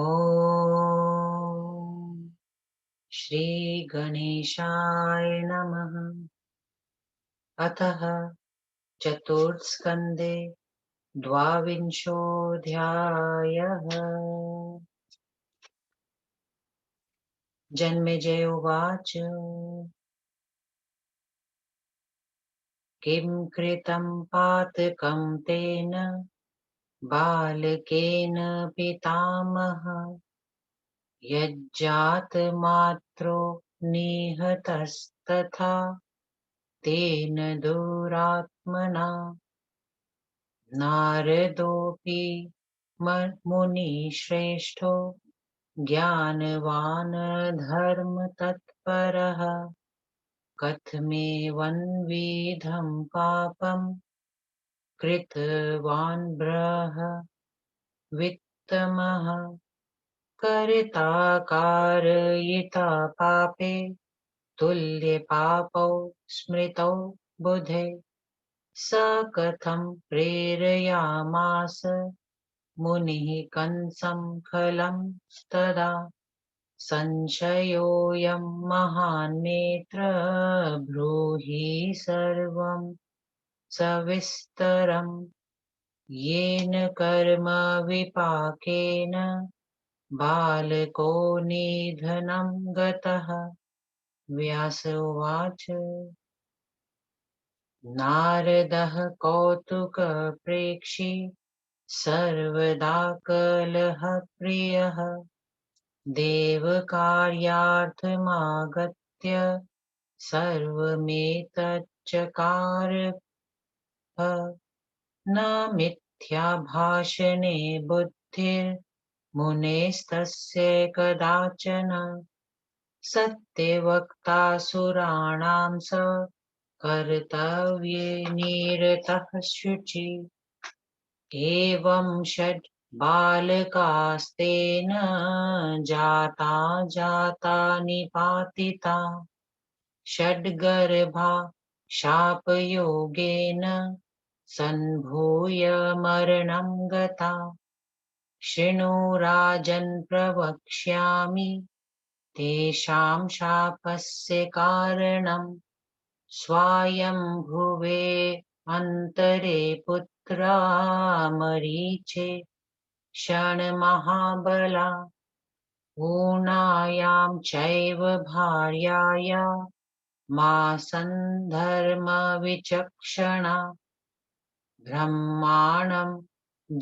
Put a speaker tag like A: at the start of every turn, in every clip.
A: ॐ श्रीगणेशाय नमः। अतः चतुर्थस्कन्धे द्वाविंशोऽध्यायः। जन्मेजय उवाच किं कृतं पातकं तेन बालकेन पितामह यज्जातमात्रो निहतस्तथा तेन दुरात्मना नारदोऽपि मुनिश्रेष्ठो ज्ञानवान् धर्मतत्परः कथमेवन्विधं पापं कृतवान् वित्तमः कर्ता कारयिता पापे तुल्यपापौ स्मृतौ बुधे स कथं प्रेरयामास मुनिः कंसं खलं तदा संशयोऽयं महान् नेत्र ब्रूहि सर्वं सविस्तरम् येन कर्म विपाकेन बालको निधनं गतः। व्यास उवाच नारदः कौतुकप्रेक्षी सर्वदा कलहप्रियः देवकार्यार्थमागत्य सर्वमेतच्चकारः न मिथ्याभाषणे बुद्धिर्मुनेस्तस्य कदाचन सत्यवक्ता सुराणां स कर्तव्ये निरतः शुचि एवं षड् बालकास्तेन जाता निपातिता षड्गर्भा शापयोगेन संभूय मरणं गता शृणु राजन् प्रवक्ष्यामि तेषां शापस्य कारणम् स्वायम्भुवे अन्तरे पुत्रा मरीचे क्षणमहाबला ऊनायां चैव भार्याया मासन्धर्मविचक्षणा ब्रह्माणं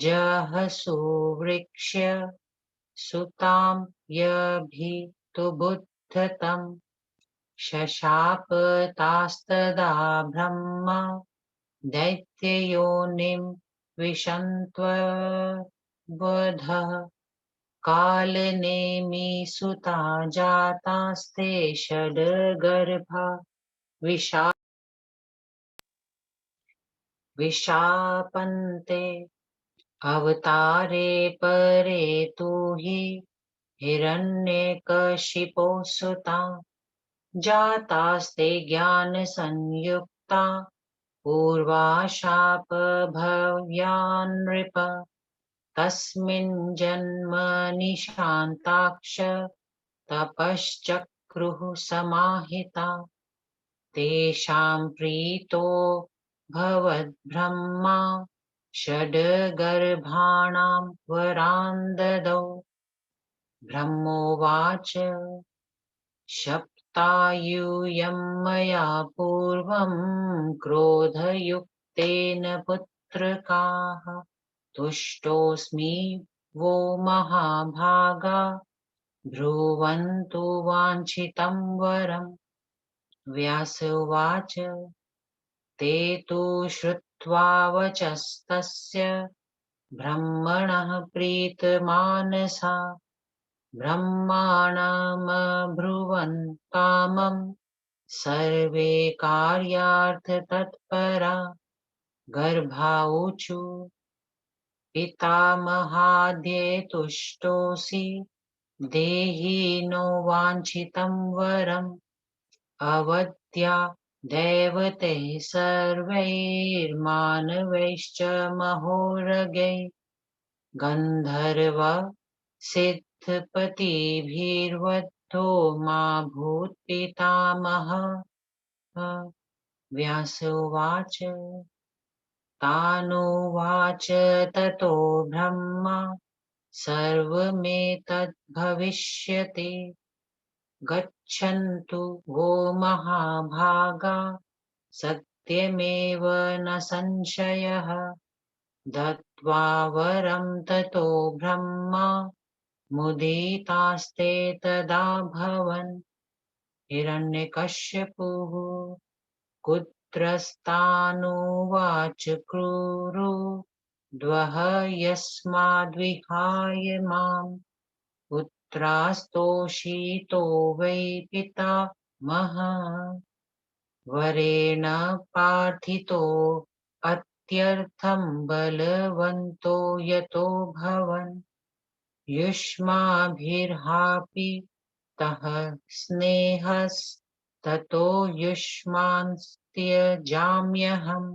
A: जहसुवृक्ष्य सुतां यभितुबुद्धतम् शशाप तास्तदा ब्रह्मा दैत्ययोनिं विशन्त्ववधः कालनेमिसुता जातास्ते षड्गर्भा विशापन्ते अवतारे परे तु हि हिरण्यकशिपो सुता जातास्ते ज्ञानसंयुक्ता पूर्वा शापभयान् नृप तस्मिन् जन्मनि शान्ताक्ष तपश्चक्रुः समाहिता तेषां प्रीतो भवद्ब्रह्मा षड्गर्भाणां वरान् ददौ ब्रह्मोवाच शप्तायूयं मया पूर्वं क्रोधयुक्तेन पुत्रकाः तुष्टोऽस्मि वो महाभागा ब्रुवन्तु वाञ्छितं वरम् व्यास उवाच ते तु श्रुत्वा वचस्तस्य ब्रह्मणः प्रीतमानसा ब्रह्माणमब्रुवन् कामं सर्वे कार्यार्थतत्परा गर्भाऊचु पितामहाद्ये तुष्टोऽसि देहि नो वाञ्छितं वरम् अवद्या दैवतैः सर्वैर्मानवैश्च महोरगैः गन्धर्व स्थपतिभिर्वद्धो मा भूत्पितामहः। व्यास उवाच तानुवाच ततो ब्रह्मा सर्वमेतद्भविष्यति गच्छन्तु वो महाभागा सत्यमेव न संशयः। दत्त्वा वरं ततो ब्रह्मा मुदितास्ते तदाभवन्। हिरण्यकश्यपुः कुत्रस्तानुवाच क्रूरो द्वः यस्माद्विहाय माम् पुत्रास्तोषितो वै पिता मह वरेण पार्थितो अत्यर्थं बलवन्तो यतो भवन् युष्माभिर्हापि तः स्नेहस्ततो युष्मांस्त्यजाम्यहम्।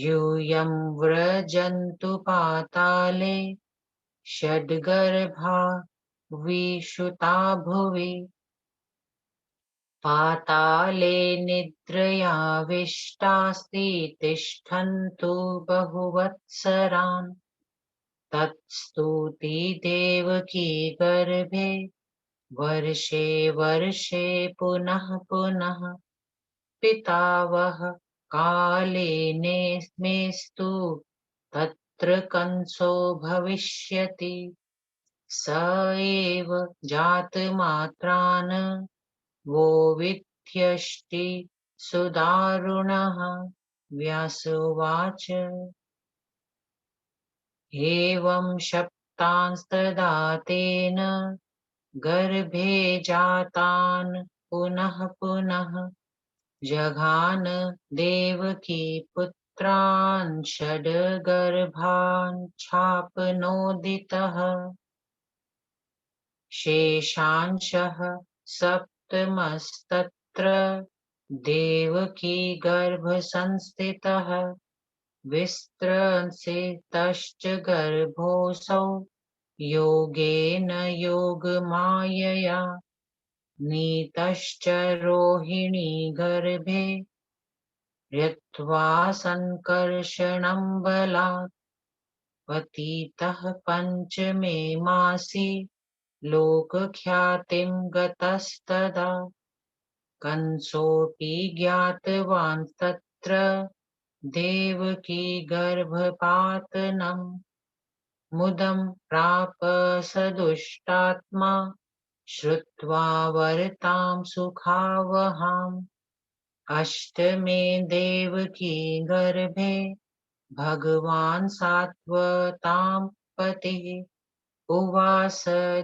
A: यूयं व्रजन्तु पाताले षड्गर्भा विश्रुता भुवि पाताले निद्रयाविष्टास्ति तिष्ठन्तु बहुवत्सरान् तत्स्तुति गर्भे वर्षे वर्षे पुनः पुनः पितावह काले नेस्मेस्तु तत्र कंसो भविष्यति स एव जातमात्रान् वो विध्यष्टि सुदारुणः। व्यास उवाच एवं शप्तांस्तदा तेन गर्भे जातान् पुनः पुनः जघान देवकी पुत्रान् षड्गर्भान् छापनोदितः शेषांशः सप्तमस्तत्र देवकी गर्भसंस्थितः विस्त्रंसितश्च गर्भोऽसौ योगेन योगमायया नीतश्च रोहिणी गर्भे यत्त्वा सङ्कर्षणं बलात् पतितः पञ्चमे मासि लोकख्यातिं गतस्तदा कंसोऽपि ज्ञातवान् तत्र देवकी गर्भपातनम् मुदं प्राप स दुष्टात्मा श्रुत्वा वर्तां सुखावहाम् अष्टमे देवकी गर्भे भगवान् सात्वतां पतिः उवास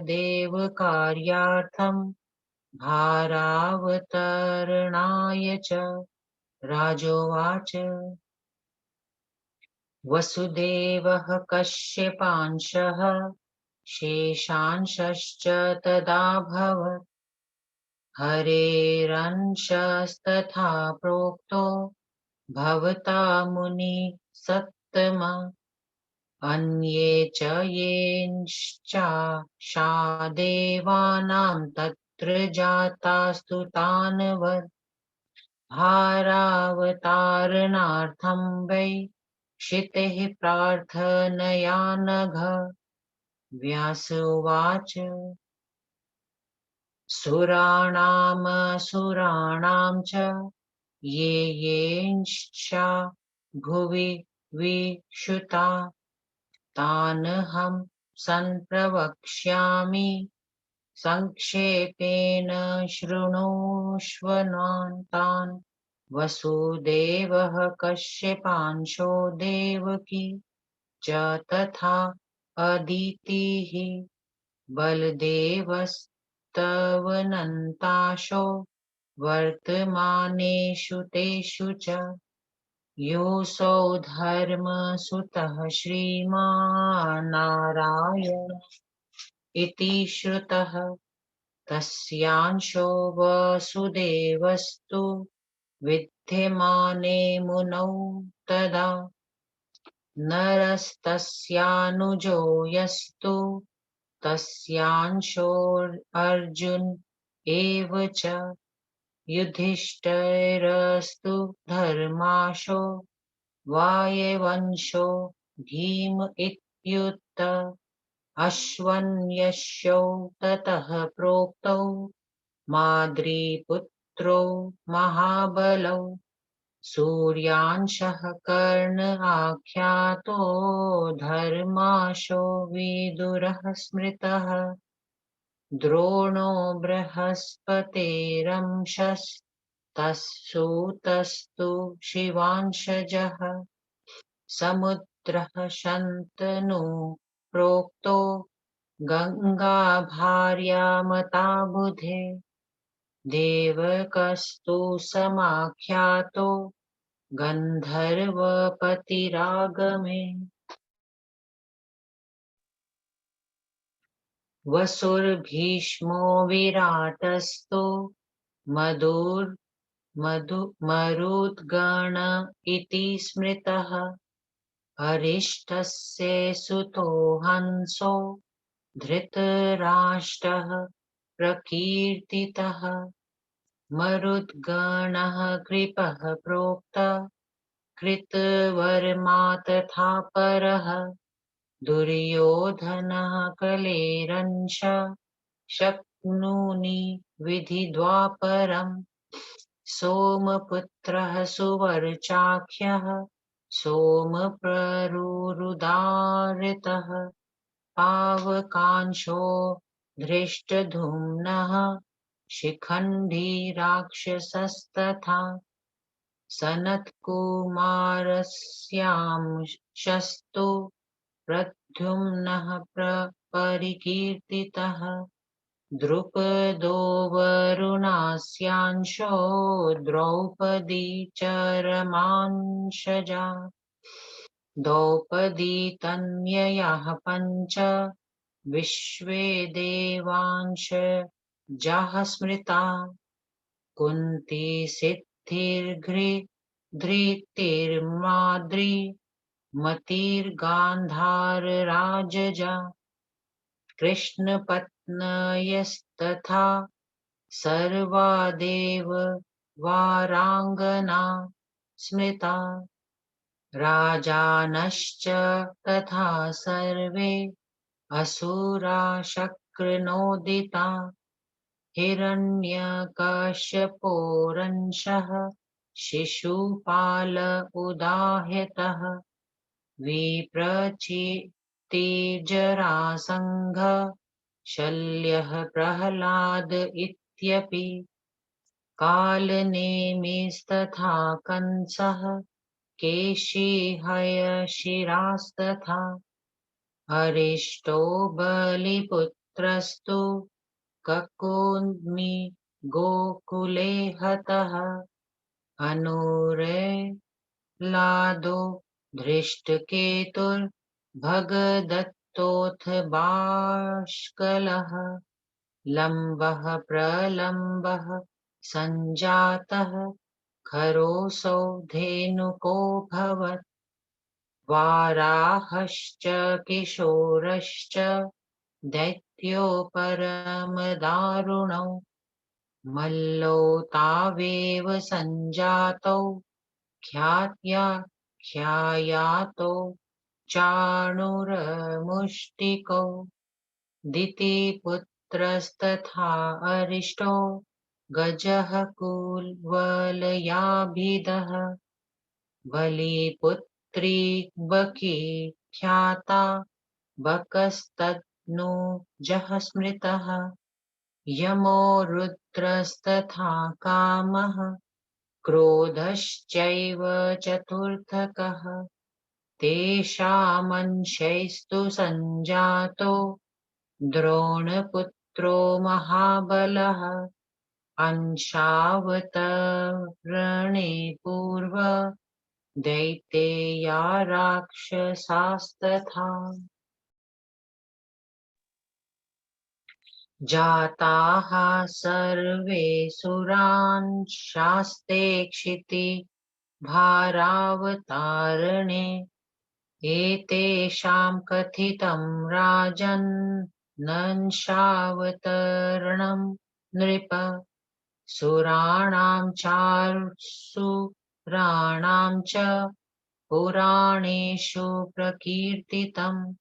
A: देवकार्यार्थं भारावतरणाय च राजोवाच वसुदेवः कश्यपांशः शेषांशश्च तदाभवत् हरेरंशस्तथा प्रोक्तो भवता मुनि सत्तम अन्ये च येऽंश्चाशादेवानां तत्र जातास्तु तान्वत् भारावतारणार्थं वै क्षितिः प्रार्थनया नघ। व्यास उवाच सुराणामसुराणां च ये येऽंश्चा भुवि विश्रुता तानहं सम्प्रवक्ष्यामि संक्षेपेण शृणुष्वन् तान् वसुदेवः कश्यपांशो देवकी च तथा अदितिः बलदेवस्तवनन्ताशो वर्तमानेषु तेषु च योऽसौ धर्मसुतः श्रीमान्नारायण इति श्रुतः तस्यांशो वसुदेवस्तु विद्यमाने मुनौ तदा नरस्तस्यानुजो यस्तु तस्यांशो अर्जुन एव च। युधिष्ठिरस्तु धर्माशो वायवंशो भीम इत्युत। अश्वन्यशौ ततः प्रोक्तौ माद्रीपुत्रो महाबलौ। सूर्यांशः कर्ण आख्यातो धर्माशो विदुरः स्मृतः। द्रोणो बृहस्पतिरंशस्तस्सुतस्तु शिवांशजः। समुद्रः शन्तनु प्रोक्तो गङ्गाभार्यामता बुधे। देवकस्तु समाख्यातो गन्धर्वपतिरागमे। वसुर्भीष्मो विराटस्तु मरुद्गण इति स्मृतः। अरिष्टस्य सुतो हंसो धृतराष्ट्रः प्रकीर्तितः। मरुद्गणः कृपः प्रोक्त कृतवर्मा तथा परः। दुर्योधनः कलेरंश शक्नुनि विधिद्वापरम्। सोमपुत्रः सुवर्चाख्यः सोमप्ररुरुदारितः। पावकांशो धृष्टद्युम्नः शिखण्डी राक्षसस्तथा। सनत्कुमारस्यांशस्तु प्रद्युम्नः परिकीर्तितः। द्रुपदो वरुणास्यांशो द्रौपदी चरमांशजा। द्रौपदी तन्ययः पञ्च विश्वे देवांशजाः स्मृता। कुन्ती सिद्धिर्धृतिर्माद्री मतिर्गान्धारराजजा। कृष्णपत्न्यस्तथा सर्वा देववाराङ्गना स्मृता। राजानश्च तथा सर्वे असुरा शक्नोदिता। हिरण्यकश्यपोरंशः शिशुपाल उदाहृतः। विप्रचितिर्जरासङ्घ शल्यः प्रह्लाद इत्यपि। कालनेमिस्तथा कंसः केशी हयशिरास्तथा। अरिष्टो बलिपुत्रस्तु ककुन्मी गोकुले हतः। अनुरेलादो धृष्टकेतुर्भगदत्तोऽथ बाष्कलः। लम्बः प्रलम्बः सञ्जातः खरोऽसौ धेनुकोऽभवत्। वाराहश्च किशोरश्च दैत्यो परमदारुणौ। मल्लौ तावेव सञ्जातौ ख्यायातो चाणूरमुष्टिकौ। दितिपुत्रस्तथा अरिष्टो गजः कुल्वलयाभिदः। बलिपुत्री बकी ख्याता बकस्तनूजः स्मृतः। यमो रुद्रस्तथा कामः क्रोधश्चैव चतुर्थकः। तेषामंशैस्तु सञ्जातो द्रोणपुत्रो महाबलः। अंशावतरणे पूर्व दैतेया राक्षसास्तथा। जाताः सर्वे सुरांशास्ते क्षिति भारावतारणे। एतेषां कथितं राजन् नंशावतरणं नृप सुराणां चारुसुराणां च पुराणेषु प्रकीर्तितम्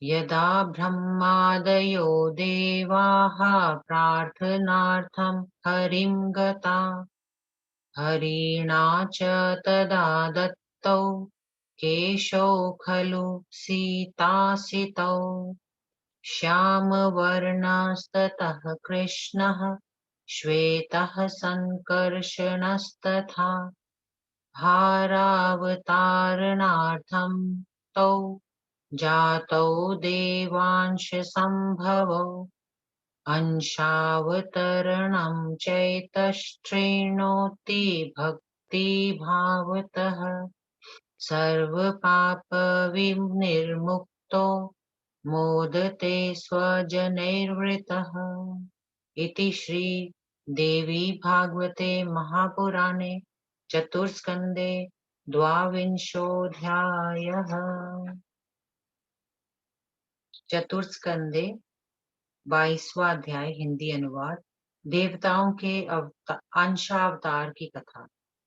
A: यदा ब्रह्मादयो देवाः प्रार्थनार्थं हरिं गता हरिणा च तदा दत्तौ केशौ खलु सीतासितौ श्यामवर्णस्ततः कृष्णः श्वेतः सङ्कर्षणस्तथा भारावतारणार्थं तौ जातौ देवांशसम्भवौ अंशावतरणं चैतश्रेणोति भक्तिभावतः सर्वपापविनिर्मुक्तो मोदते स्वजनैर्वृतः इति श्री देवी भागवते महापुराणे चतुर्स्कन्धे द्वाविंशोऽध्यायः। चतुर्स्कन्धे 22वां अध्याय। हिंदी अनुवाद। देवताओं के अंशावतार की कथा।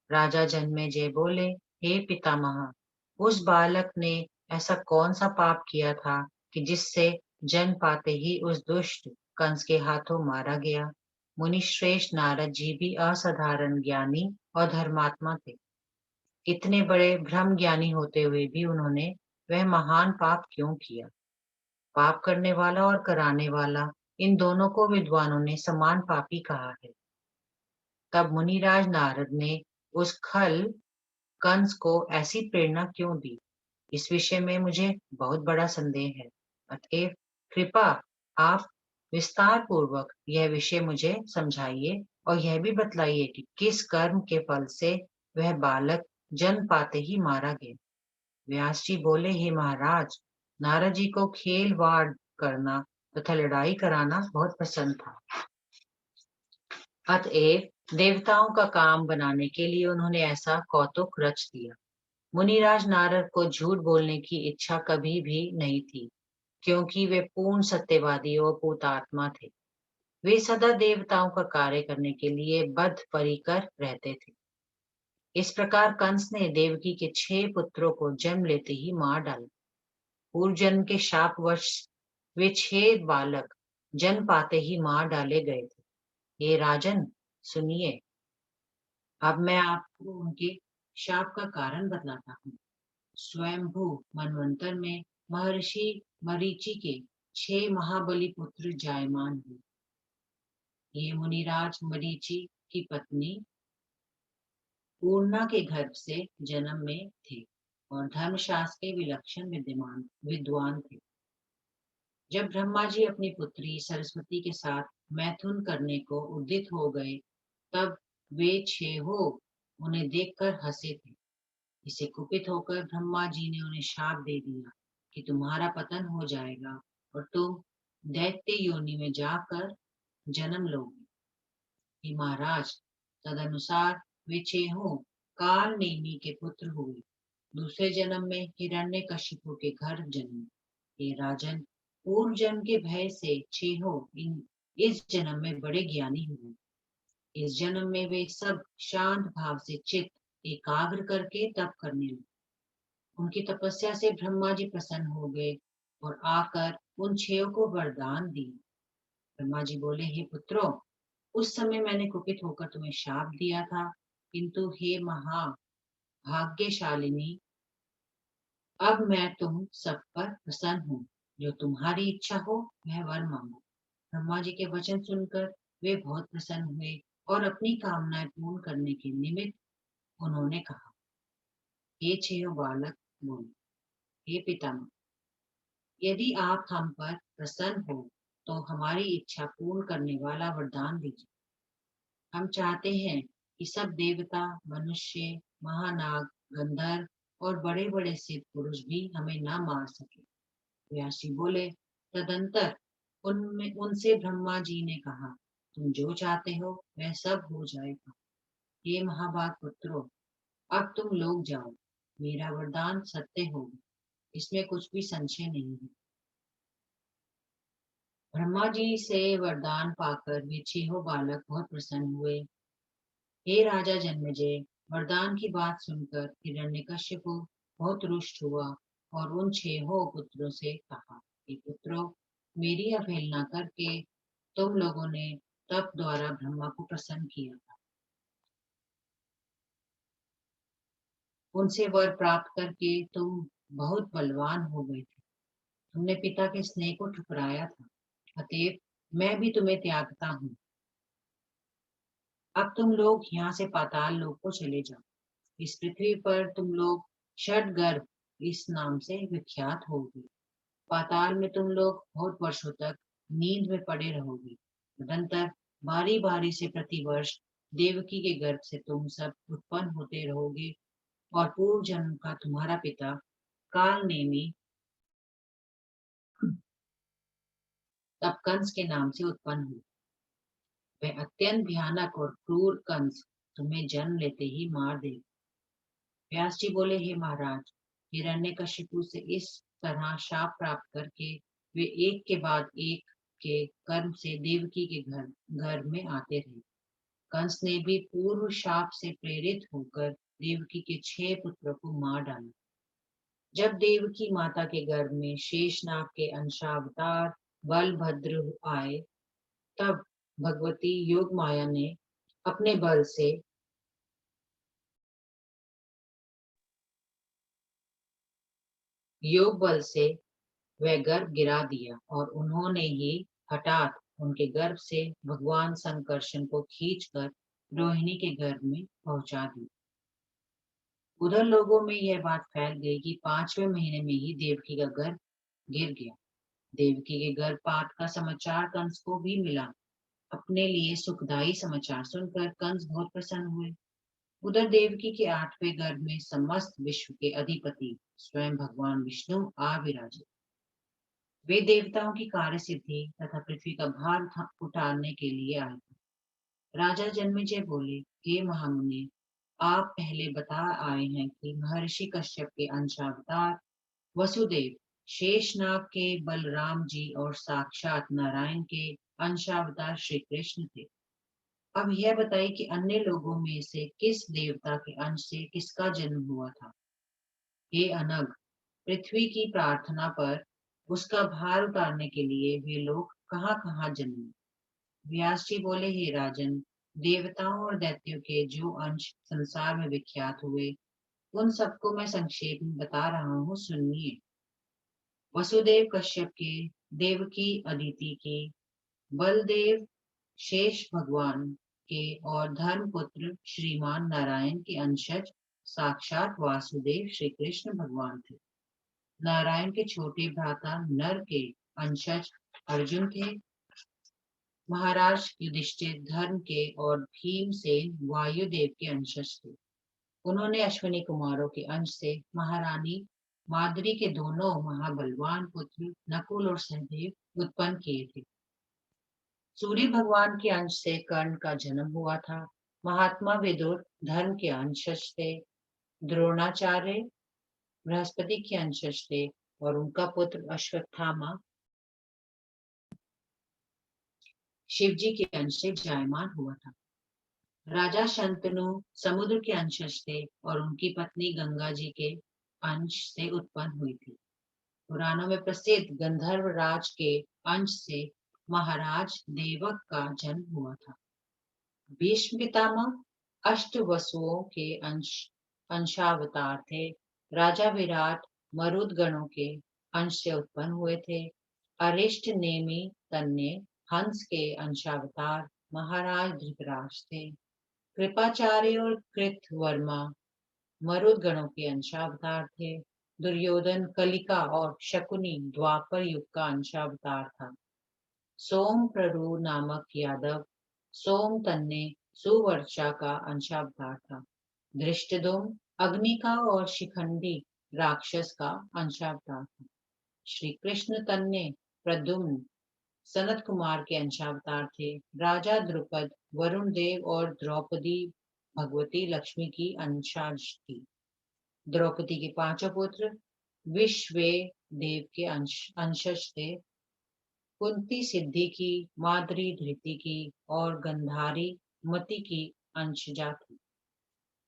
A: राजा जन्मेजय बोले, हे पितामह, उस बालक ने ऐसा कौन सा पाप किया था कि जिससे जन्म पाते ही उस दुष्ट कंस के हाथों मारा गया। मुनि श्रेष्ठ नारद जी भी असाधारण ज्ञानी और धर्मात्मा थे। इतने बड़े ब्रह्म ज्ञानी होते हुए भी उन्होंने वह महान पाप क्यों किया। पाप करने वाला और कराने वाला, इन दोनों को विद्वानों ने समान पापी कहा है। तब मुनिराज नारद ने उस खल कंस को ऐसी प्रेरणा क्यों दी, इस विषय में मुझे बहुत बड़ा संदेह है। अतएव कृपा आप विस्तार पूर्वक यह विषय मुझे समझाइए और यह भी बतलाइए कि किस कर्म के फल से वह बालक जन्म पाते ही मारा गया। व्यास जी बोले, हे महाराज, नारद जी को खेल वाड़ करना तथा लड़ाई कराना बहुत पसंद था। अतएव देवताओं का काम बनाने के लिए उन्होंने ऐसा कौतुक रच दिया। मुनिराज नारद को झूठ बोलने की इच्छा कभी भी नहीं थी, क्योंकि वे पूर्ण सत्यवादी और पूतात्मा थे। वे सदा देवताओं का कार्य करने के लिए बद्ध परिकर रहते थे। इस प्रकार कंस ने देवकी के 6 पुत्रों को जन्म लेते ही मार डाला। पूर्व जन्म के शापवश वे 6 बालक जन्म पाते ही मार डाले गए थे। हे राजन, सुनिए, अब मैं आपको उनके शाप का कारण बतलाता हूँ। स्वयंभू मनवंतर में महर्षि मरीचि के 6 महाबली पुत्र जायमान हुए। ये मुनिराज मरीचि की पत्नी पूर्णा के गर्भ से जन्म में थे और धर्मशास्त्र के विलक्षण विद्वान थे। जब ब्रह्मा जी अपनी पुत्री सरस्वती के साथ मैथुन करने को उद्यत हो गए, तब वे 6 उन्हें देखकर हंसे थे। इसे कुपित होकर ब्रह्मा जी ने उन्हें शाप दे दिया कि तुम्हारा पतन हो जाएगा और तुम दैत्य योनि में जाकर जन्म लोगे। हे महाराज, तदनुसार वे 6 काल नेमी के पुत्र हुए। दूसरे जन्म में हिरण्यकशिपु के घर जन्मे। हे राजन, पूर्व जन्म के भय से 6 इस जन्म में बड़े ज्ञानी हुए। इस जन्म में वे सब शांत भाव से चित्त एकाग्र करके तप करने लगे। उनकी तपस्या से ब्रह्मा जी प्रसन्न हो गए और आकर उन 6 को वरदान दिए। ब्रह्मा जी बोले, हे पुत्रों, उस समय मैंने कुपित होकर तुम्हें शाप दिया था, किंतु हे महाभाग्यशालिनी, अब मैं तुम सब पर प्रसन्न हूँ। जो तुम्हारी इच्छा हो वह वर मांगो। ब्रह्मा जी के वचन सुनकर वे बहुत प्रसन्न हुए और अपनी कामनाएं पूर्ण करने के निमित्त उन्होंने कहा, हे 6 बालक बोले, हे पितामह, यदि आप हम पर प्रसन्न हो तो हमारी इच्छा पूर्ण करने वाला वरदान दीजिए। हम चाहते हैं कि सब देवता, मनुष्य, महानाग, गंधर्व और बड़े बड़े सिद्ध पुरुष भी हमें ना मार सके। व्यास जी बोले, तदंतर उनमें उनसे ब्रह्मा जी ने कहा, तुम जो चाहते हो वह सब हो जाएगा। हे महाभाग पुत्रों, अब तुम लोग जाओ। मेरा वरदान सत्य होगा, इसमें कुछ भी संशय नहीं है। ब्रह्मा जी से वरदान पाकर वे छहों बालक बहुत प्रसन्न हुए। हे राजा जन्मेजय, वरदान की बात सुनकर हिरण्यकशिप बहुत रुष्ट हुआ और उन छहों पुत्रों से कहा कि पुत्रों, मेरी अवहेलना करके तुम लोगों ने तप द्वारा ब्रह्मा को प्रसन्न किया था। उनसे वर प्राप्त करके तुम बहुत बलवान हो गए थे। तुमने पिता के स्नेह को ठुकराया था, अतएव मैं भी तुम्हें त्यागता हूँ। अब तुम लोग यहाँ से पाताल लोक को चले जाओ। इस पृथ्वी पर तुम लोग षडगर्भ इस नाम से विख्यात होगे। पाताल में तुम लोग बहुत वर्षों तक नींद में पड़े रहोगे। तदंतर बारी बारी से प्रतिवर्ष देवकी के गर्भ से तुम सब उत्पन्न होते रहोगे और पूर्व जन्म का तुम्हारा पिता काल नेमी तब कंस के नाम से उत्पन्न हुआ। वह अत्यंत भयानक और क्रूर कंस तुम्हें जन्म लेते ही मार देगा। व्यास जी बोले, हे महाराज, हिरण्यकशिपु से इस तरह शाप प्राप्त करके वे एक के बाद एक के कर्म से देवकी के घर में आते रहे। कंस ने भी पूर्व शाप से प्रेरित होकर देवकी के 6 पुत्रों को मार डाला। जब देवकी माता के गर्भ में शेषनाग के अंशावतार बलभद्र आए, तब भगवती योग माया ने अपने बल से योग बल से वह गर्भ गिरा दिया और उन्होंने ही हठात उनके गर्भ से भगवान संकर्षण को खींचकर रोहिणी के गर्भ में पहुंचा दी। उधर लोगों में यह बात फैल गई कि 5वें महीने में ही देवकी का गर्भ गिर गया। देवकी के गर्भपात का समाचार कंस को भी मिला। अपने लिए सुखदायी समाचार सुनकर कंस बहुत प्रसन्न हुए। उधर देवकी के 8वें गर्भ में समस्त विश्व के अधिपति स्वयं भगवान विष्णु आ विराजे। वे देवताओं की कार्य सिद्धि तथा पृथ्वी का भार उतारने के लिए आए थे। राजा जन्मेजय बोले, हे महामुनि, आप पहले बता आए हैं कि महर्षि कश्यप के अंशावतार वसुदेव शेषनाग के बलराम जी और साक्षात नारायण के अंशावतार श्री कृष्ण थे। अब यह बताइए कि अन्य लोगों में से किस देवता के अंश से किसका जन्म हुआ था। हे अनग, पृथ्वी की प्रार्थना पर उसका भार उतारने के लिए वे लोग कहाँ कहाँ जन्मे। व्यास जी बोले, हे राजन, देवताओं और दैत्यों के जो अंश संसार में विख्यात हुए, उन सबको मैं संक्षेप में बता रहा हूँ, सुनिए। वसुदेव कश्यप के, देवकी अदिति की, बलदेव शेष भगवान के और धर्मपुत्र श्रीमान नारायण के अंशज साक्षात वासुदेव श्री कृष्ण भगवान थे। नारायण के छोटे भ्राता नर के अंशज अर्जुन थे। महाराज युधिष्ठिर धर्म के और भीमसेन वायुदेव के अंशज थे। उन्होंने अश्विनी कुमारों के अंश से महारानी माद्री के दोनों महाबलवान पुत्र नकुल और सहदेव उत्पन्न किए थे। सूर्य भगवान के अंश से कर्ण का जन्म हुआ था। महात्मा विदुर धर्म के अंशज थे। द्रोणाचार्य बृहस्पति के अंशज थे और उनका पुत्र अश्वत्थामा शिव जी के अंश से जायमान हुआ था। राजा शंतनु समुद्र के अंशज थे और उनकी पत्नी गंगा जी के अंश से उत्पन्न हुई थी। पुराणों में प्रसिद्ध गंधर्व राज के अंश से महाराज देवक का जन्म हुआ था। भीष्म पितामह अष्ट वसुओं के अंशावतार थे। राजा विराट मरुद गणों के अंश से उत्पन्न हुए थे। अरिष्ट नेमि तन्ने हंस के अंशावतार महाराज धृतराज थे। कृपाचार्य और कृतवर्मा मरुद गणों के अंशावतार थे। दुर्योधन कलिका और शकुनी द्वापर युग का अंशावतार था। सोम प्ररु नामक यादव सोम तन्ने सुवर्चा का अंशावतार था। धृष्टद्युम्न अग्नि का और शिखंडी राक्षस का अंशावतार था। श्री कृष्ण तन्ने प्रद्युम्न सनत कुमार के अंशावतार थे। राजा द्रुपद वरुण देव और द्रौपदी भगवती लक्ष्मी की अंशांश थी। द्रौपदी के 5 पुत्र विश्वे देव के अंशज थे। कुंती सिद्धि की, माद्री धृति की और गंधारी मति की अंशजा थी।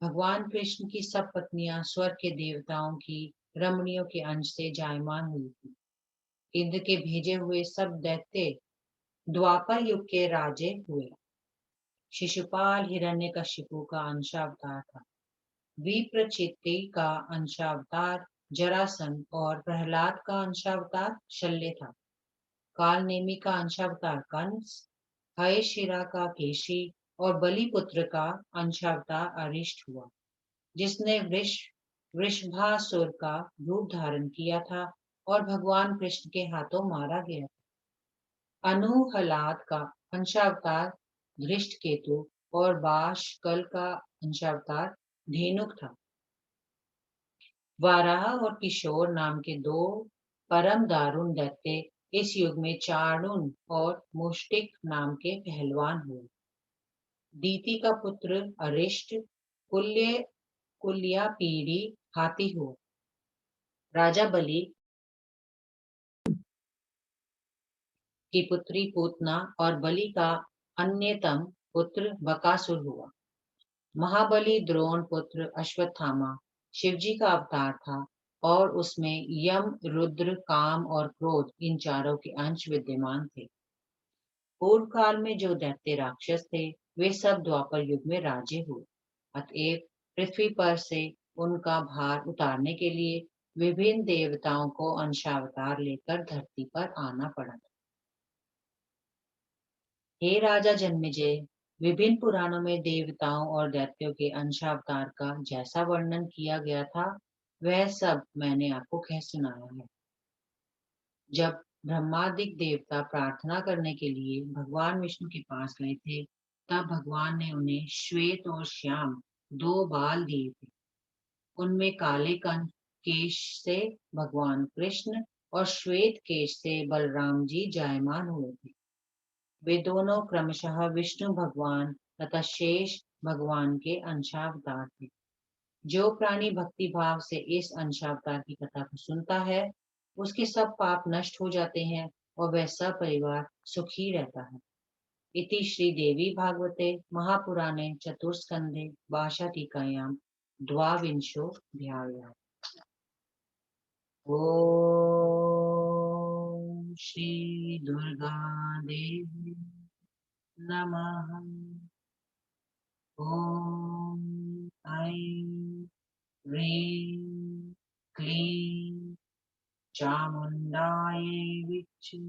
A: भगवान कृष्ण की सब पत्नियां स्वर्ग के देवताओं की रमणियों के अंश से जायमान हुई थी। इंद्र के भेजे हुए सब दैत्य द्वापर युग के राजे हुए। शिशुपाल हिरण्यकशिपु का अंशावतार था। विप्रचित्ति का अंशावतार जरासंध और प्रहलाद का अंशावतार शल्य था। कालनेमी का अंशावतार कंस, हयशिरा का केशी और बलिपुत्र का अंशावतार अरिष्ट हुआ, जिसने वृषभासुर का रूप धारण किया था और भगवान कृष्ण के हाथों मारा गया। अनुहलाद का अंशावतार धृष्टकेतु और बाशकल का अंशावतार धेनुक था। वाराह और किशोर नाम के दो परम दारुण दैत्य इस युग में चाणून और मुष्टिक नाम के पहलवान हुए। दीति का पुत्र अरिष्ट कुल्या पीढ़ी हाथी हुआ। राजा बलि की पुत्री पूतना और बलि का अन्यतम पुत्र बकासुर हुआ। महाबली द्रोण पुत्र अश्वत्थामा शिवजी का अवतार था और उसमें यम, रुद्र, काम और क्रोध इन चारों के अंश विद्यमान थे। पूर्व काल में जो दैत्य राक्षस थे वे सब द्वापर युग में राजे हुए। अतएव पृथ्वी पर से उनका भार उतारने के लिए विभिन्न देवताओं को अंशावतार लेकर धरती पर आना पड़ा। हे राजा जन्मेजय, विभिन्न पुराणों में देवताओं और दैत्यों के अंशावतार का जैसा वर्णन किया गया था वह सब मैंने आपको कह सुनाया है। जब ब्रह्मादिक देवता प्रार्थना करने के लिए भगवान विष्णु के पास गए थे तब भगवान ने उन्हें श्वेत और श्याम दो बाल दिए थे। उनमें काले केश से भगवान कृष्ण और श्वेत केश से बलराम जी जायमान हुए थे। वे दोनों क्रमशः विष्णु भगवान तथा शेष भगवान के अंशावतार थे। जो प्राणी भक्ति भाव से इस अंशावतार की कथा को सुनता है उसके सब पाप नष्ट हो जाते हैं और वह सब परिवार सुखी रहता है। इति श्री देवी भागवते महापुराणे चतुर्स्कंधे भाषा टीकायां द्वाविंशोऽध्यायः। ओम श्री दुर्गा देवी नमः। ओम ऐं ह्रीं क्लीं चामुण्डायै विच्चे